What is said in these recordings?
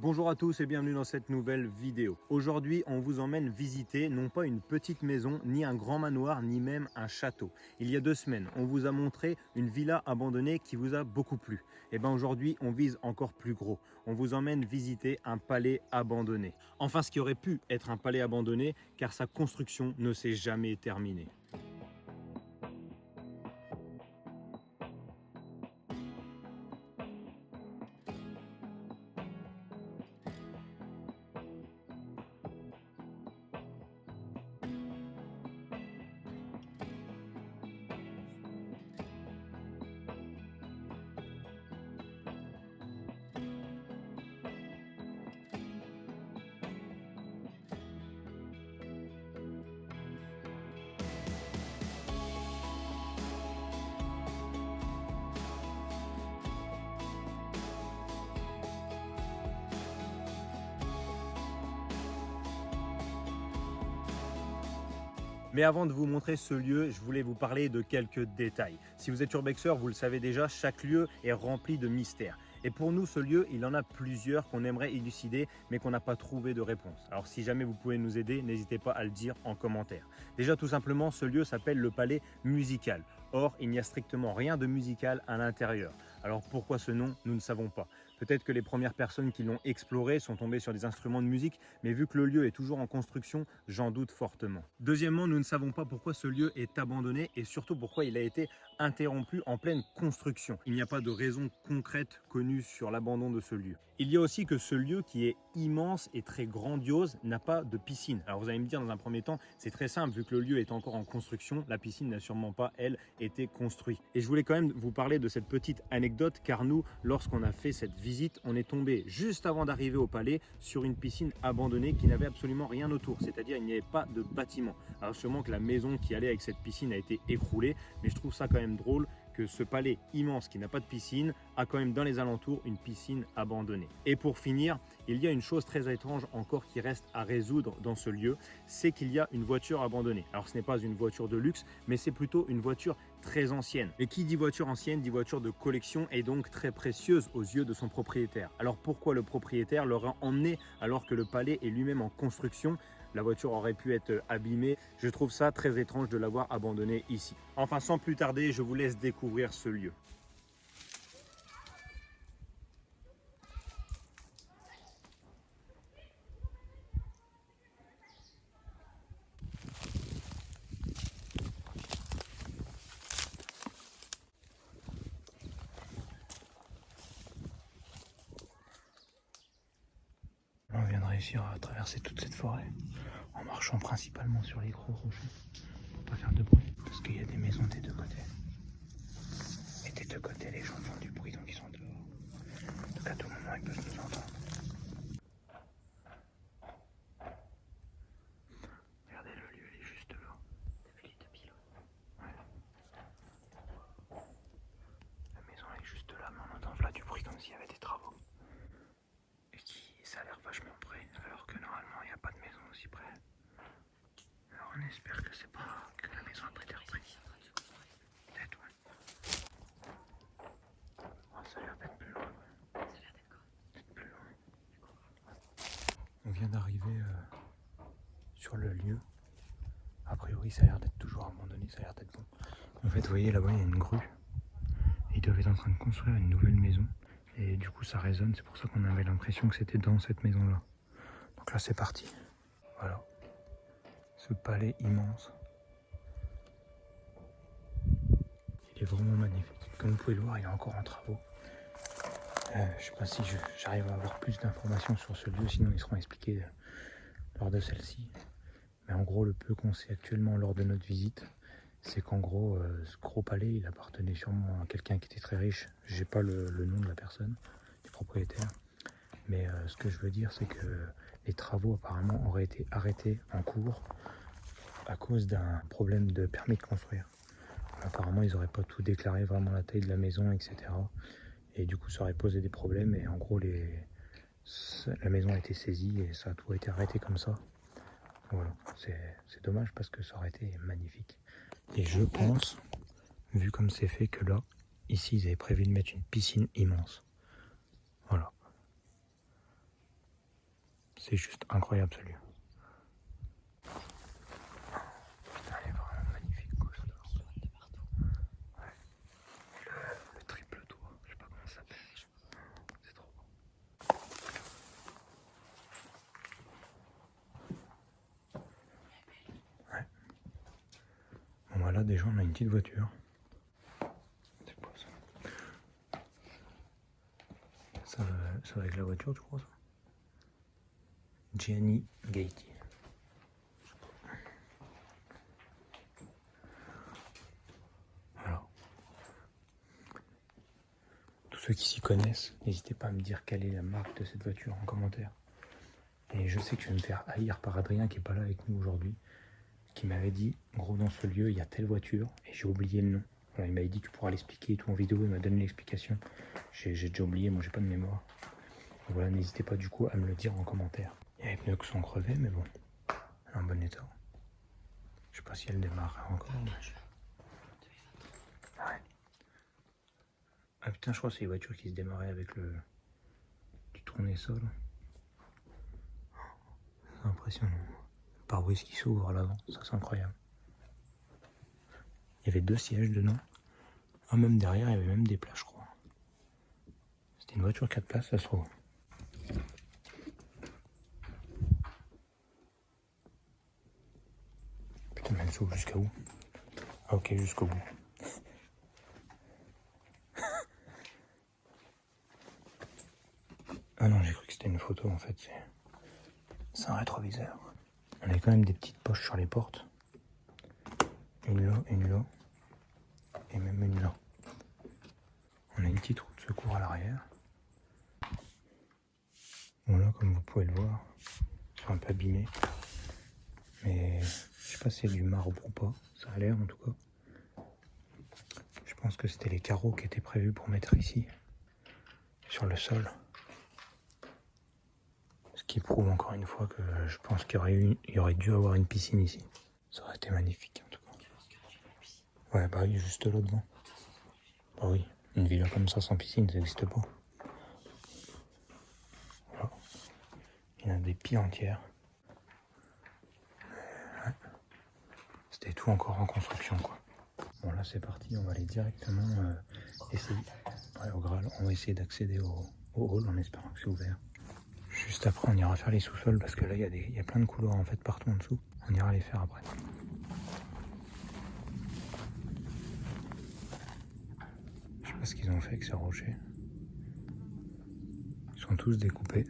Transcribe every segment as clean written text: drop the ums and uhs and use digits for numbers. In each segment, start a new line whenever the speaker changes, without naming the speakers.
Bonjour à tous et bienvenue dans cette nouvelle vidéo. Aujourd'hui, on vous emmène visiter non pas une petite maison, ni un grand manoir, ni même un château. Il y a 2 semaines, on vous a montré une villa abandonnée qui vous a beaucoup plu. Et bien aujourd'hui, on vise encore plus gros. On vous emmène visiter un palais abandonné. Enfin, ce qui aurait pu être un palais abandonné, car sa construction ne s'est jamais terminée. Mais avant de vous montrer ce lieu, je voulais vous parler de quelques détails. Si vous êtes urbexeur, vous le savez déjà, chaque lieu est rempli de mystères. Et pour nous, ce lieu, il en a plusieurs qu'on aimerait élucider, mais qu'on n'a pas trouvé de réponse. Alors si jamais vous pouvez nous aider, n'hésitez pas à le dire en commentaire. Déjà, tout simplement, ce lieu s'appelle le Palais Musical. Or, il n'y a strictement rien de musical à l'intérieur. Alors pourquoi ce nom? Nous ne savons pas. Peut-être que les premières personnes qui l'ont exploré sont tombées sur des instruments de musique, mais vu que le lieu est toujours en construction, j'en doute fortement. Deuxièmement, nous ne savons pas pourquoi ce lieu est abandonné et surtout pourquoi il a été interrompu en pleine construction. Il n'y a pas de raison concrète connue sur l'abandon de ce lieu. Il y a aussi que ce lieu qui est immense et très grandiose n'a pas de piscine. Alors vous allez me dire dans un premier temps, c'est très simple, vu que le lieu est encore en construction, la piscine n'a sûrement pas, elle, été construite. Et je voulais quand même vous parler de cette petite anecdote, car nous, lorsqu'on a fait cette visite, on est tombé juste avant d'arriver au palais sur une piscine abandonnée qui n'avait absolument rien autour, c'est-à-dire il n'y avait pas de bâtiment. Alors sûrement que la maison qui allait avec cette piscine a été écroulée, mais je trouve ça quand même drôle que ce palais immense qui n'a pas de piscine a quand même dans les alentours une piscine abandonnée. Et pour finir, il y a une chose très étrange encore qui reste à résoudre dans ce lieu, c'est qu'il y a une voiture abandonnée. Alors ce n'est pas une voiture de luxe, mais c'est plutôt une voiture très ancienne. Et qui dit voiture ancienne dit voiture de collection et donc très précieuse aux yeux de son propriétaire. Alors pourquoi le propriétaire l'aura emmené alors que le palais est lui-même en construction? La voiture aurait pu être abîmée. Je trouve ça très étrange de l'avoir abandonnée ici. Enfin, sans plus tarder, je vous laisse découvrir ce lieu. Là, on vient de réussir à traverser toute cette forêt en marchant principalement sur les gros rochers pour pas faire de bruit parce qu'il y a des maisons des deux côtés. Et des deux côtés, les gens font du bruit donc ils sont dehors. Donc à tout moment, ils peuvent nous entendre. Regardez, le lieu, il est juste là. T'as vu les deux pylônes? Ouais. La maison elle est juste là, mais on entend là du bruit comme s'il y avait des travaux. Et ça a l'air vachement près, alors que normalement il n'y a pas de maison aussi près. Alors on espère que c'est pas que la maison a pas été reprise. Peut-être, ouais. Oh, ça a l'air d'être plus loin. Ouais. Ça a l'air d'être quoi? D'être plus loin. On vient d'arriver sur le lieu. A priori ça a l'air d'être toujours abandonné, ça a l'air d'être bon. En fait vous voyez là-bas il y a une grue. Ils doivent être en train de construire une nouvelle maison. Et du coup ça résonne, c'est pour ça qu'on avait l'impression que c'était dans cette maison là. Donc là c'est parti. Voilà. Ce palais immense. Il est vraiment magnifique. Comme vous pouvez le voir, il est encore en travaux. Je ne sais pas si j'arrive à avoir plus d'informations sur ce lieu, sinon ils seront expliqués lors de celle-ci. Mais en gros, le peu qu'on sait actuellement lors de notre visite, c'est qu'en gros, ce gros palais, il appartenait sûrement à quelqu'un qui était très riche. J'ai pas le nom de la personne, du propriétaire. Mais ce que je veux dire, c'est que les travaux apparemment auraient été arrêtés en cours à cause d'un problème de permis de construire. Apparemment, ils n'auraient pas tout déclaré vraiment la taille de la maison, etc. Et du coup, ça aurait posé des problèmes. Et en gros, la maison a été saisie et ça a tout été arrêté comme ça. Voilà, c'est dommage parce que ça aurait été magnifique. Et je pense, vu comme c'est fait, que là, ici, ils avaient prévu de mettre une piscine immense. Voilà. C'est juste incroyable celui-là. Putain, il est vraiment magnifique quoi, ça. Ouais. Le triple tour, je sais pas comment ça s'appelle. C'est trop beau. Ouais. Bon voilà, déjà on a une petite voiture. C'est quoi ça? Ça va avec la voiture, tu crois ça? Gianni Gaetti. Alors, tous ceux qui s'y connaissent, n'hésitez pas à me dire quelle est la marque de cette voiture en commentaire. Et je sais que je vais me faire haïr par Adrien qui est pas là avec nous aujourd'hui, qui m'avait dit, gros dans ce lieu il y a telle voiture, et j'ai oublié le nom. Alors, il m'avait dit tu pourras l'expliquer et tout en vidéo, il m'a donné l'explication. J'ai déjà oublié, moi j'ai pas de mémoire. Donc voilà, n'hésitez pas du coup à me le dire en commentaire. Il y a les pneus qui sont crevés, mais bon, elle est en bon état. Je sais pas si elle démarre encore. Mais... ouais. Ah putain, je crois que c'est les voitures qui se démarraient avec le du tournesol. C'est impressionnant. Le pare-brise qui s'ouvre à l'avant, ça c'est incroyable. Il y avait 2 sièges dedans. Ah, même derrière, il y avait même des places, je crois. C'était une voiture 4 places, ça se trouve. Putain, mais elle s'ouvre jusqu'à où? Ah ok, jusqu'au bout. Ah non, j'ai cru que c'était une photo en fait. C'est un rétroviseur. On a quand même des petites poches sur les portes. Une là, et même une là. On a une petite roue de secours à l'arrière. Bon là, comme vous pouvez le voir, ils sont un peu abîmés. Mais je sais pas si c'est du marbre ou pas. Ça a l'air en tout cas. Je pense que c'était les carreaux qui étaient prévus pour mettre ici, sur le sol. Ce qui prouve encore une fois que je pense qu'il y aurait dû avoir une piscine ici. Ça aurait été magnifique en tout cas. Ouais, bah oui, juste là devant. Bah oui, une villa comme ça sans piscine, ça n'existe pas. Voilà. Il y en a des pieds entières. Ouais. C'était tout encore en construction quoi. Bon là c'est parti, on va aller directement essayer. Ouais, au Graal, on va essayer d'accéder au hall en espérant que c'est ouvert. Juste après on ira faire les sous-sols parce que là il y a plein de couloirs en fait partout en dessous. On ira les faire après. Je sais pas ce qu'ils ont fait avec ces rochers. Ils sont tous découpés.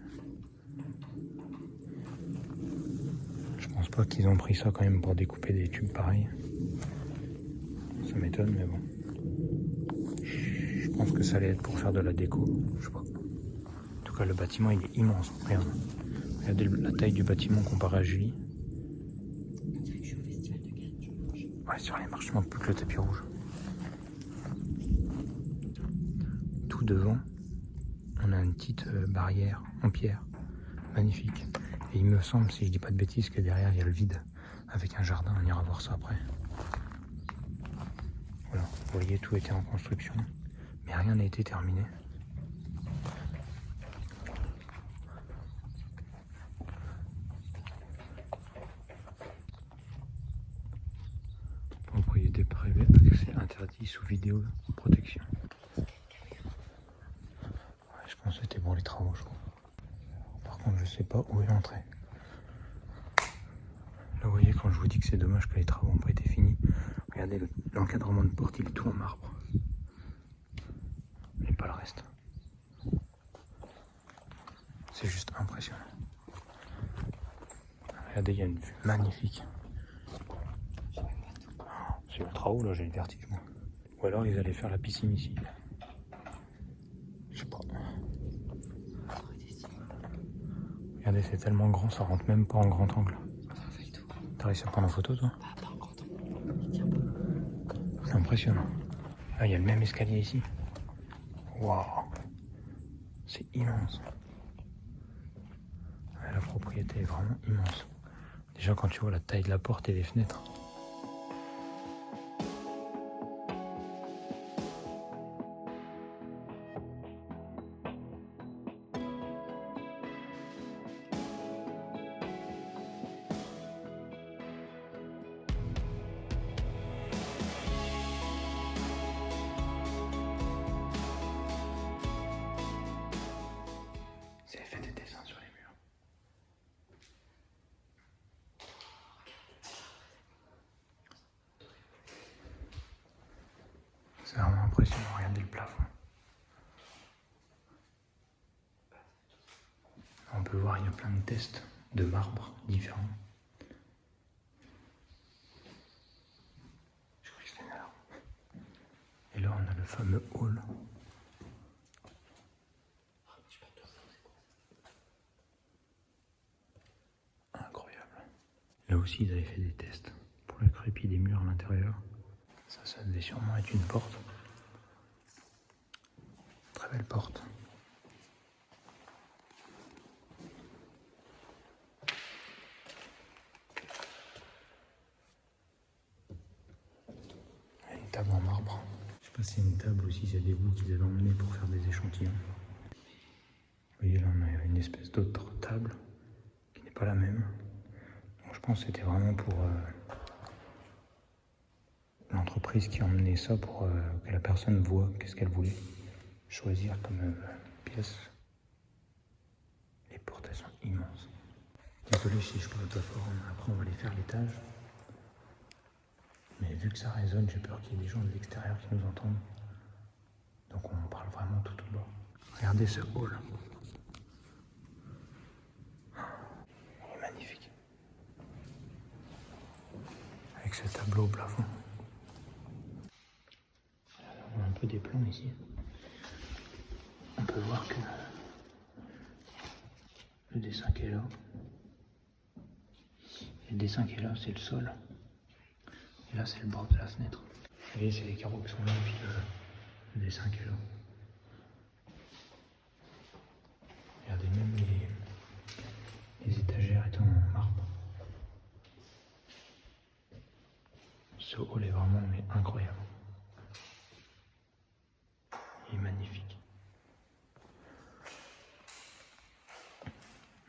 Je pense pas qu'ils ont pris ça quand même pour découper des tubes pareils. Ça m'étonne mais bon. Je pense que ça allait être pour faire de la déco. Je sais pas. En tout cas le bâtiment il est immense. Regarde. Regardez la taille du bâtiment comparé à Julie. Ouais, sur les marches, il manque plus que le tapis rouge. Tout devant, on a une petite barrière en pierre. Magnifique. Et il me semble, si je dis pas de bêtises, que derrière il y a le vide avec un jardin. On ira voir ça après. Voilà, vous voyez, tout était en construction, mais rien n'a été terminé. Propriété privée, accès interdit sous vidéo protection. Ouais, je pense que c'était pour les travaux, je crois. Par contre, je sais pas où est l'entrée. Là, vous voyez, quand je vous dis que c'est dommage que les travaux n'ont pas été finis, regardez l'encadrement de porte, il est tout en marbre. Mais pas le reste. C'est juste impressionnant. Regardez, il y a une vue magnifique. C'est ultra haut, là, j'ai le vertige, moi. Ou alors, ils allaient faire la piscine ici. Je sais pas. Regardez, c'est tellement grand, ça rentre même pas en grand angle. T'as réussi à prendre en photo, toi?
Pas en grand angle.
C'est impressionnant. Ah, il y a le même escalier ici. Waouh. C'est immense. Ouais, la propriété est vraiment immense. Déjà, quand tu vois la taille de la porte et les fenêtres.
impressionnant, regardez le plafond. On peut voir, il y a plein de tests de marbre différents. Je crois que c'était là. Et là, on a le fameux hall. Incroyable. Là aussi, ils avaient fait des tests pour le crépi des murs à l'intérieur. Ça devait sûrement être une porte. Très belle porte. Une table en marbre. Je sais pas si c'est une table aussi, c'est des bouts qu'ils avaient emmenés pour faire des échantillons. Vous voyez là, on a une espèce d'autre table qui n'est pas la même. Donc, je pense que c'était vraiment pour l'entreprise qui a emmené ça pour que la personne voit qu'est-ce qu'elle voulait choisir comme pièce. Les portes, elles sont immenses. Désolé si je parle pas fort, après on va aller faire l'étage. Mais vu que ça résonne, j'ai peur qu'il y ait des gens de l'extérieur qui nous entendent. Donc on parle vraiment tout au bas. Regardez ce hall. Il est magnifique. Avec ce tableau au plafond. On a un peu des plans ici. On peut voir que le dessin qui est là. Et le dessin qui est là, c'est le sol. Et là, c'est le bord de la fenêtre. Vous voyez, c'est les carreaux qui sont là, puis le dessin qui est là. Regardez, même les étagères étant en marbre. Ce hall est vraiment incroyable. Il est magnifique.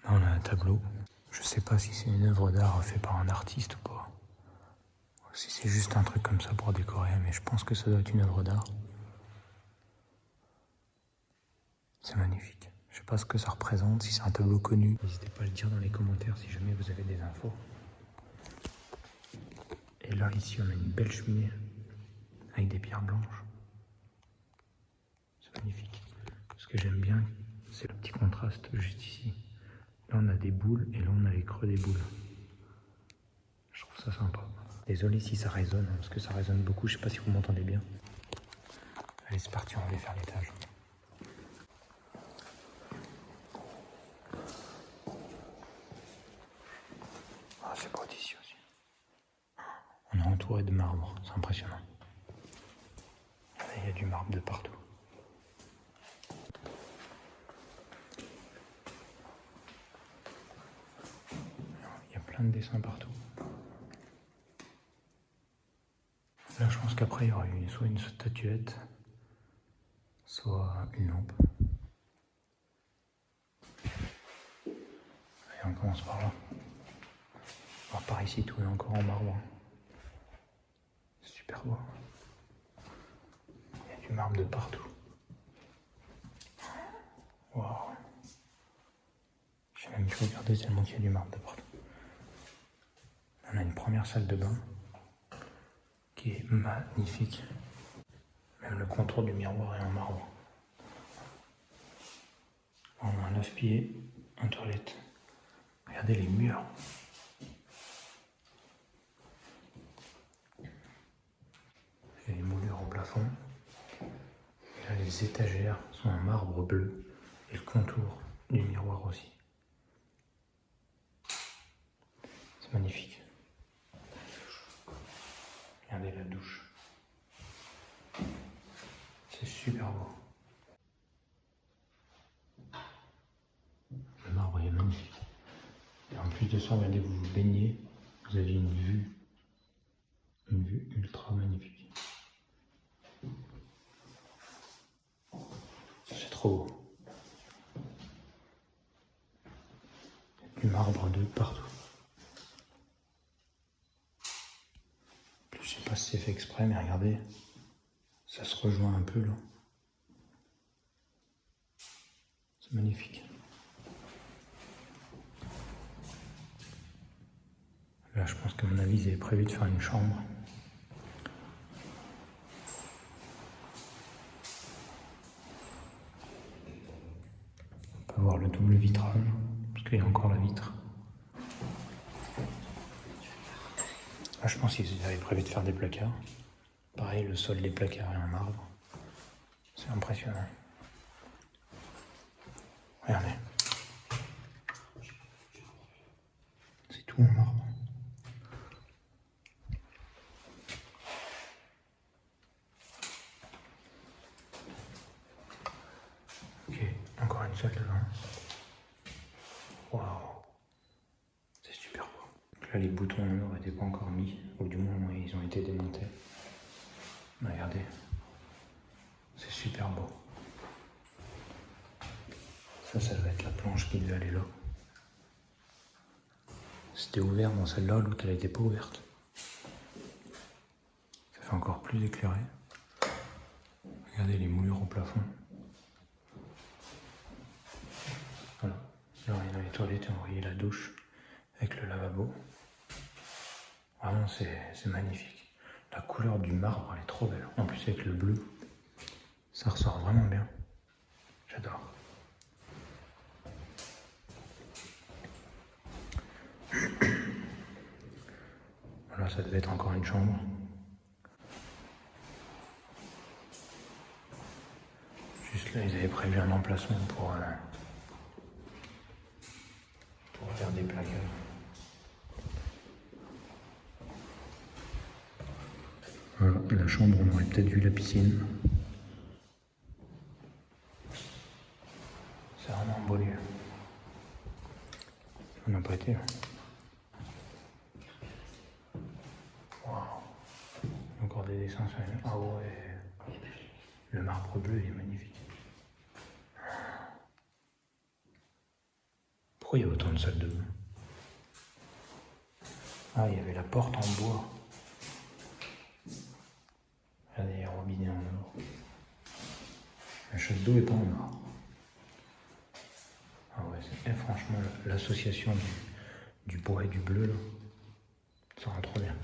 Là, on a un tableau. Je sais pas si c'est une œuvre d'art faite par un artiste ou pas. Si c'est juste un truc comme ça pour décorer, mais je pense que ça doit être une œuvre d'art. C'est magnifique. Je sais pas ce que ça représente, si c'est un tableau connu. N'hésitez pas à le dire dans les commentaires si jamais vous avez des infos. Et là, ici, on a une belle cheminée avec des pierres blanches. C'est magnifique. Ce que j'aime bien, c'est le petit contraste juste ici. Là, on a des boules et là, on a les creux des boules. Je trouve ça sympa. Désolé si ça résonne, parce que ça résonne beaucoup. Je sais pas si vous m'entendez bien. Allez, c'est parti, on va aller faire l'étage. Ah, c'est beau d'ici aussi. On est entouré de marbre, c'est impressionnant. Il y a du marbre de partout. Il y a plein de dessins partout. Là, je pense qu'après, il y aura soit une statuette, soit une lampe. Allez, on commence par là. Alors, par ici, tout est encore en marbre. C'est super beau. Il y a du marbre de partout. Waouh. J'ai même pu regarder tellement qu'il y a du marbre de partout. On a une première salle de bain qui est magnifique. Même le contour du miroir est en marbre. On a un lave-pied, un toilette. Regardez les murs. Il y a les moulures au plafond. Et là, les étagères sont en marbre bleu. Et le contour du miroir aussi. C'est magnifique. Regardez la douche. C'est super beau. Le marbre est magnifique. Et en plus de ça, regardez, vous vous baignez, vous avez une vue ultra magnifique. C'est trop beau. Du marbre de partout. Je sais pas si c'est fait exprès, mais regardez, ça se rejoint un peu là. C'est magnifique. Là, je pense qu'à mon avis, ils avaient prévu de faire une chambre. qu'il y a encore la vitre. Là, je pense qu'ils avaient prévu de faire des placards. Pareil, le sol des placards est en marbre. C'est impressionnant. Regardez. C'est tout en marbre. Ok, encore une salle de bain. Waouh. C'est super beau. Donc là, les boutons en or n'étaient pas encore mis, ou du moins ils ont été démontés. Regardez. C'est super beau. Ça doit être la planche qui devait aller là. C'était ouvert dans celle-là, l'autre elle n'était pas ouverte. Ça fait encore plus éclairé. Regardez les moulures au plafond. Voilà. Là on est dans les toilettes et on voyait la douche avec le lavabo. Vraiment c'est magnifique. La couleur du marbre elle est trop belle. En plus avec le bleu, ça ressort vraiment bien. J'adore. Voilà, ça devait être encore une chambre. Juste là, ils avaient prévu un emplacement pour faire des placards. Voilà, la chambre, on aurait peut-être vu la piscine. C'est vraiment un beau lieu. On n'a pas été là. Encore des dessins sur les... Ah ouais. Le marbre bleu il est magnifique. Pourquoi il y a autant de salles de bain? Ah, il y avait la porte en bois. Regardez les robinets en or. La chasse d'eau est pas en or. Ah ouais, franchement, l'association du bois et du bleu, là, ça rend trop bien.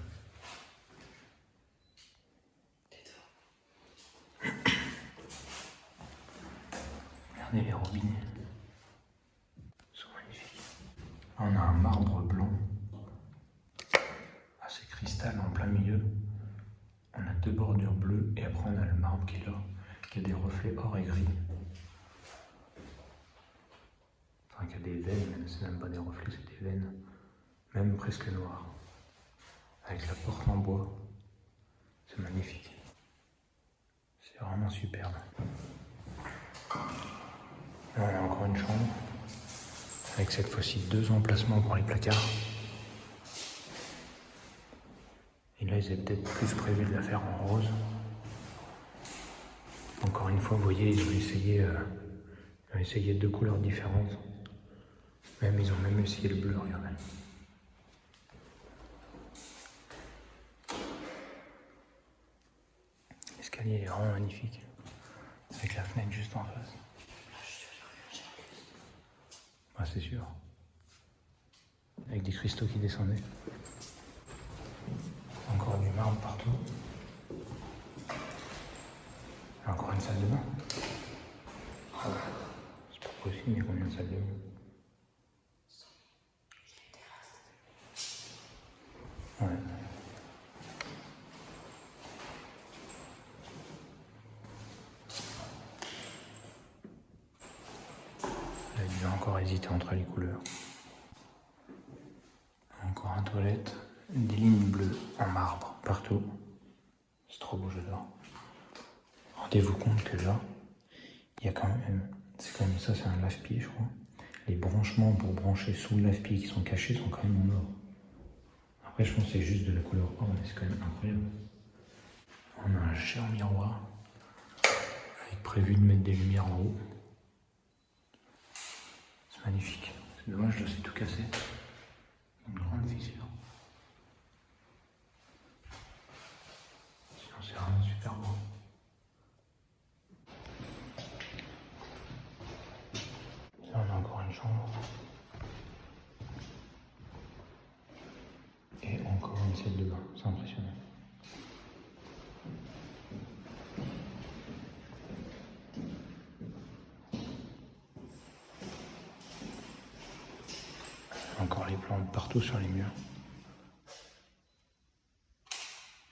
Regardez les robinets. Ils sont magnifiques. On a un marbre blanc. Assez cristal en plein milieu. On a deux bordures bleues et après on a le marbre qui est là, qui a des reflets or et gris. Enfin, qui a des veines, c'est même pas des reflets, c'est des veines. Même presque noires. Avec la porte en bois. C'est magnifique. C'est vraiment superbe. Là, on a encore une chambre. Avec cette fois-ci 2 emplacements pour les placards. Et là, ils avaient peut-être plus prévu de la faire en rose. Encore une fois, vous voyez, ils ont essayé 2 couleurs différentes. Ils ont même essayé le bleu, regardez. L'escalier est vraiment magnifique. Avec la fenêtre juste en face. Ah, c'est sûr. Avec des cristaux qui descendaient. Encore du marbre partout. Encore une salle de bain. Ah ouais. C'est pas possible, il y a combien de salles de bain? Ouais. Là, il va encore hésiter entre les couleurs. Encore une toilette. Des lignes bleues en marbre partout. C'est trop beau, j'adore. Rendez-vous compte que là, il y a quand même... C'est quand même ça, c'est un lave-pied, je crois. Les branchements pour brancher sous le lave-pied qui sont cachés sont quand même en or. Après, je pense que c'est juste de la couleur or, mais c'est quand même incroyable. On a un cher miroir. Avec prévu de mettre des lumières en haut. C'est magnifique. C'est dommage, là, c'est tout cassé. Une grande fissure. Sinon, c'est vraiment super beau. Là, on a encore une chambre. Et encore une salle de bain. C'est impressionnant. Encore les plantes partout sur les murs.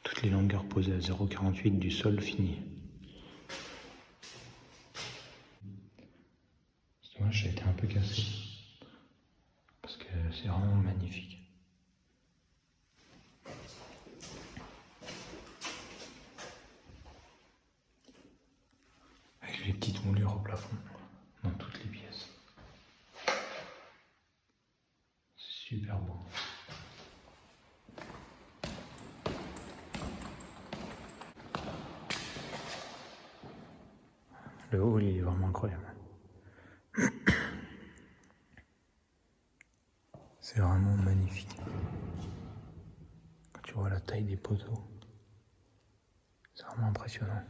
Toutes les longueurs posées à 0,48 du sol fini. C'est dommage, ça a été un peu cassé. Parce que c'est vraiment magnifique. Avec les petites moulures au plafond, dans toutes les pièces. C'est super beau. Le hall, il est vraiment incroyable. C'est vraiment magnifique. Quand tu vois la taille des poteaux, c'est vraiment impressionnant.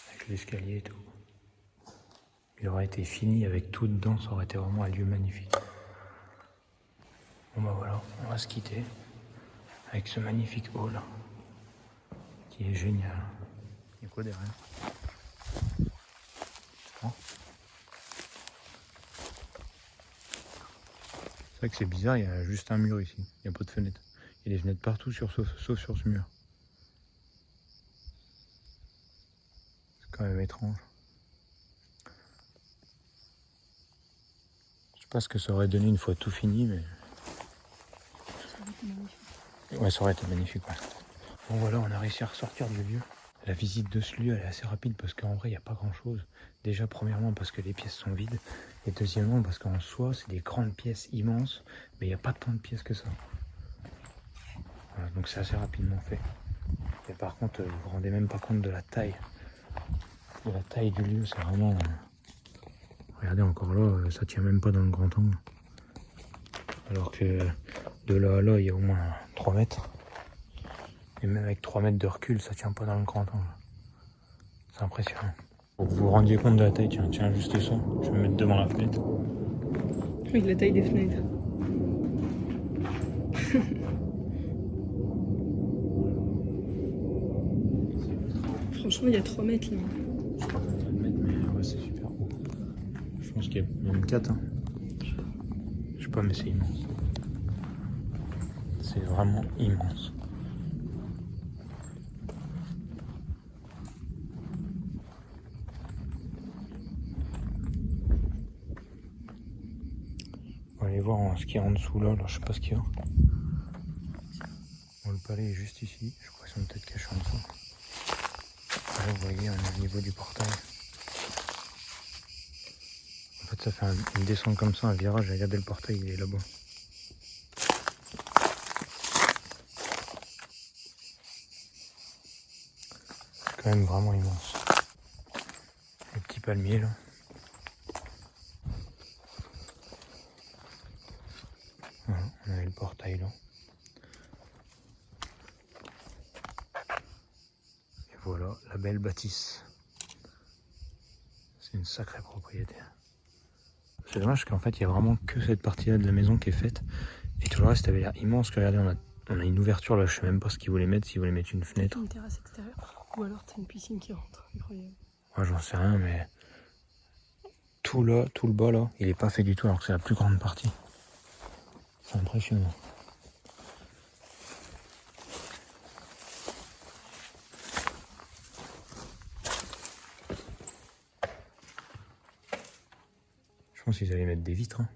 Avec l'escalier et tout. Il aurait été fini avec tout dedans, ça aurait été vraiment un lieu magnifique. Bon bah voilà, on va se quitter avec ce magnifique hall qui est génial. Il y a quoi derrière? Oh. C'est vrai que c'est bizarre, il y a juste un mur ici, il n'y a pas de fenêtre. Il y a des fenêtres partout sauf sur ce mur. C'est quand même étrange. Je sais pas ce que ça aurait donné une fois tout fini, mais...
Ça aurait été magnifique.
Ouais, ça aurait été magnifique, ouais. Bon voilà, on a réussi à ressortir du lieu. La visite de ce lieu, elle est assez rapide parce qu'en vrai, il n'y a pas grand-chose. Déjà, premièrement, parce que les pièces sont vides. Et deuxièmement, parce qu'en soi, c'est des grandes pièces immenses, mais il n'y a pas tant de pièces que ça. Voilà, donc c'est assez rapidement fait. Et par contre, vous vous rendez même pas compte de la taille. De la taille du lieu, c'est vraiment... Regardez, encore là, ça tient même pas dans le grand angle. Alors que de là à là, il y a au moins 3 mètres. Et même avec 3 mètres de recul, ça tient pas dans le grand angle. C'est impressionnant. Pour que vous vous rendiez compte de la taille, tiens juste ça. Je vais me mettre devant la fenêtre.
Oui, la taille des fenêtres. Franchement, il y a 3 mètres là.
Je crois qu'on va le mettre, mais ouais, c'est super haut. Je pense qu'il y a même 4. Hein. Je sais pas, mais c'est immense. C'est vraiment immense. On va aller voir ce qu'il y a en dessous là, je sais pas ce qu'il y a. Bon, le palais est juste ici, je crois qu'ils sont peut-être cachés en dessous. Là, vous voyez, on est au niveau du portail. En fait, ça fait une descente comme ça, un virage, et regardez le portail, il est là-bas. C'est quand même vraiment immense. Le petit palmier là. Voilà, on avait le portail là. Et voilà, la belle bâtisse. C'est une sacrée propriété. C'est dommage qu'en fait, il y a vraiment que cette partie-là de la maison qui est faite. Et tout le reste avait l'air immense. Regardez, on a une ouverture là, je sais même pas ce qu'ils voulaient mettre, s'ils voulaient mettre une fenêtre.
Une terrasse extérieure. Ou alors t'as une piscine qui rentre. Incroyable.
Moi, j'en sais rien, mais tout là, tout le bas là, il est pas fait du tout alors que c'est la plus grande partie. C'est impressionnant. Je pense qu'ils allaient mettre des vitres. Hein.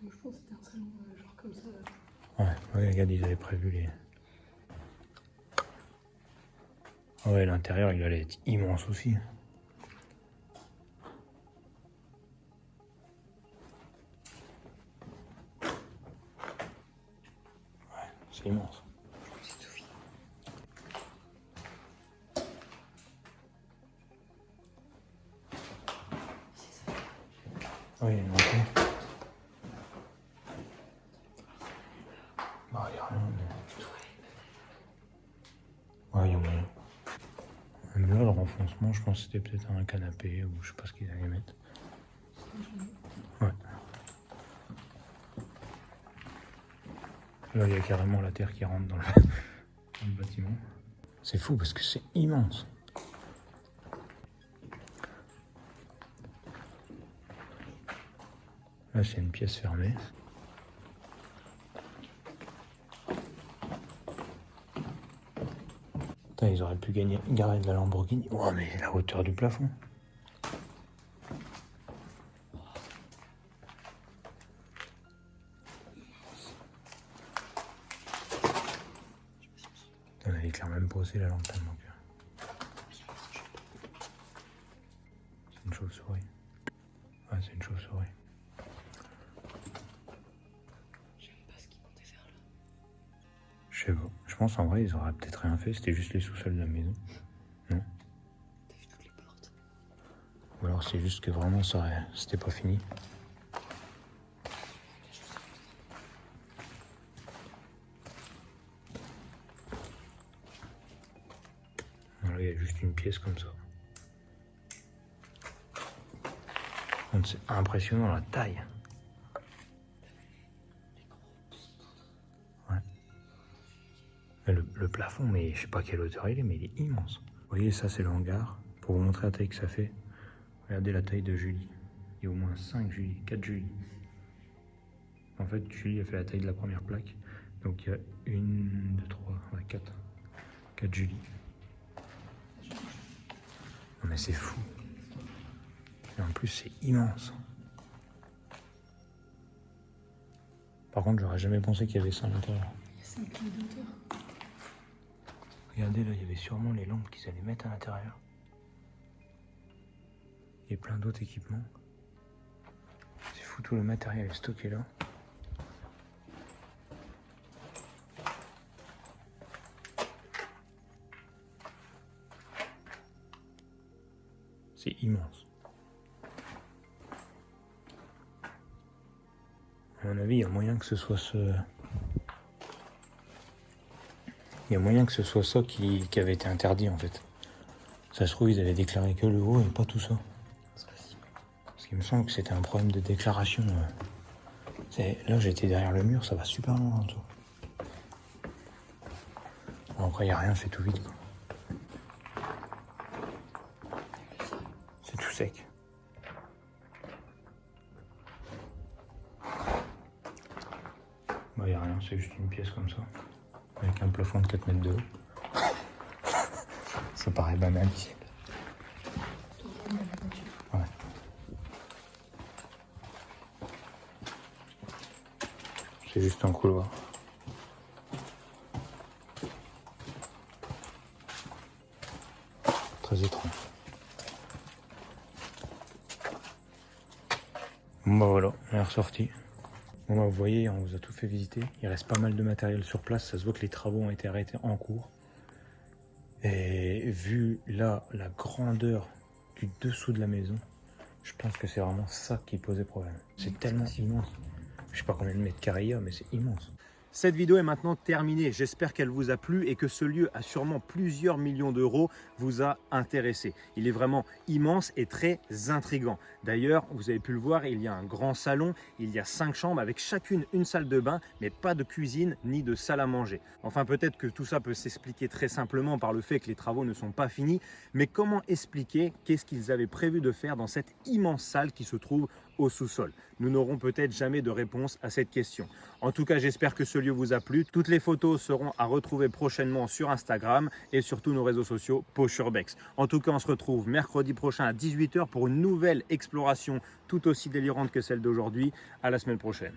Je pense que c'était un salon genre comme ça.
Ouais, regarde, ils avaient prévu les... Ouais, l'intérieur, il allait être immense aussi. Ouais, c'est immense. Oui, il y a une entrée. Bah, il n'y a rien. Mais... Ouais, il y a moyen. Même là, le renfoncement, je pense que c'était peut-être un canapé ou je sais pas ce qu'ils allaient mettre. Ouais. Là, il y a carrément la terre qui rentre dans le bâtiment. C'est fou parce que c'est immense. Là, c'est une pièce fermée. Putain, ils auraient pu garer de la Lamborghini. Oh, mais la hauteur du plafond. On éclaire même pas aussi la lampe tellement que... C'est une chauve-souris. Ouais, c'est une chauve-souris.
J'aime pas ce qu'ils comptaient faire là.
Je sais pas. Je pense en vrai, ils auraient peut-être rien fait. C'était juste les sous-sols de la maison. Non?
T'as vu toutes les portes?
Ou alors c'est juste que vraiment c'était pas fini. Voilà, il y a juste une pièce comme ça. C'est impressionnant la taille. Ouais. Mais le plafond, mais je sais pas quelle hauteur il est, mais il est immense. Vous voyez, ça c'est le hangar. Pour vous montrer la taille que ça fait, regardez la taille de Julie. Il y a au moins 5 Julie, 4 Julie. En fait, Julie a fait la taille de la première plaque. Donc il y a 1, 2, 3, ouais, 4. 4 Julie. Non mais c'est fou. Et en plus, c'est immense. Par contre, j'aurais jamais pensé qu'il y avait ça à l'intérieur.
Il y a 5 pieds d'auteur.
Regardez, là, il y avait sûrement les lampes qu'ils allaient mettre à l'intérieur. Et plein d'autres équipements. C'est fou, tout le matériel est stocké là. C'est immense. À mon avis, il y a moyen que ce soit Il y a moyen que ce soit ça qui avait été interdit en fait. Ça se trouve, ils avaient déclaré que le haut et pas tout ça. Parce qu'il me semble que c'était un problème de déclaration. Là, j'étais derrière le mur, ça va super loin en tout. Bon, après, il n'y a rien, c'est tout vide, quoi. C'est tout sec. Bah, il n'y a rien, c'est juste une pièce comme ça. Avec un plafond de 4 mètres de haut. Ça paraît banal ici. Ouais. C'est juste un couloir. Très étrange. Bon bah voilà, on est ressorti. Bon bah vous voyez, on vous a tout fait visiter. Il reste pas mal de matériel sur place. Ça se voit que les travaux ont été arrêtés en cours. Et vu là la grandeur du dessous de la maison, je pense que c'est vraiment ça qui posait problème. C'est tellement immense. Je sais pas combien de mètres carrés il y a, mais c'est immense.
Cette vidéo est maintenant terminée. J'espère qu'elle vous a plu et que ce lieu à sûrement plusieurs millions d'euros vous a intéressé. Il est vraiment immense et très intriguant. D'ailleurs, vous avez pu le voir, il y a un grand salon, il y a 5 chambres avec chacune une salle de bain, mais pas de cuisine ni de salle à manger. Enfin, peut-être que tout ça peut s'expliquer très simplement par le fait que les travaux ne sont pas finis, mais comment expliquer qu'est-ce qu'ils avaient prévu de faire dans cette immense salle qui se trouve au sous-sol? Nous n'aurons peut-être jamais de réponse à cette question. En tout cas, j'espère que ce lieu vous a plu. Toutes les photos seront à retrouver prochainement sur Instagram et sur tous nos réseaux sociaux PauSurbex. En tout cas, on se retrouve mercredi prochain à 18 h pour une nouvelle exploration tout aussi délirante que celle d'aujourd'hui. À la semaine prochaine.